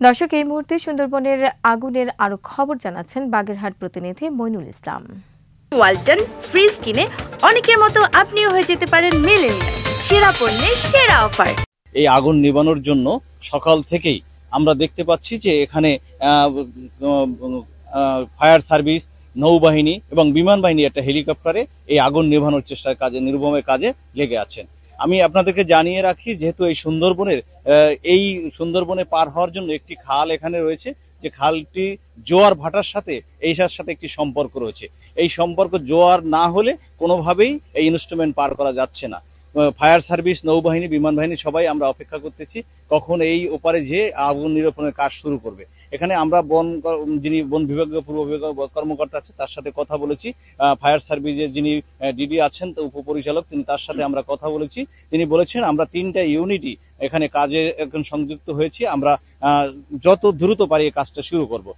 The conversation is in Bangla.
দর্শক, এই মুহূর্তে সুন্দরবনের আগুনের আরো খবর জানাচ্ছেন বাগেরহাট প্রতিনিধি মইনুল ইসলাম। ওয়ালটন ফ্রিজ কিনে অনেকের মতো আপনিও হয়ে যেতে পারেন মিলেনিয়াল। সেরা পণ্যের সেরা অফার। এই আগুন নিবানোর জন্য সকাল থেকেই আমরা দেখতে পাচ্ছি যে এখানে ফায়ার সার্ভিস, নৌবাহিনী এবং বিমান বাহিনী একটা হেলিকপ্টারে এই আগুন নিভানোর চেষ্টার কাজে, নির্মমের কাজে লেগে আছেন। আমি আপনাদেরকে জানিয়ে রাখি, যেহেতু এই সুন্দরবনে পার হওয়ার জন্য একটি খাল এখানে রয়েছে, যে খালটি জোয়ার ভাটার সাথে এইটার সাথে একটি সম্পর্ক রয়েছে। এই সম্পর্ক জোয়ার না হলে কোনোভাবেই এই ইনস্ট্রুমেন্ট পার করা যাচ্ছে না। ফায়ার সার্ভিস, নৌবাহিনী, বিমান বাহিনী সবাই আমরা অপেক্ষা করতেছি কখন এই ওপারে যে আগুন নিরূপণের কাজ শুরু করবে। এখানে আমরা যিনি বন বিভাগীয় পূর্ব বিভাগীয় কর্মকর্তা আছে তার সাথে কথা বলেছি। ফায়ার সার্ভিসের যিনি ডিডি আছেন, উপপরিচালক, তার সাথে আমরা কথা বলেছি। তিনি বলেছেন আমরা 3টা ইউনিটই এখানে কাজে এখন সংযুক্ত হয়েছি, আমরা যত দ্রুত পারি এই কাজটা শুরু করব।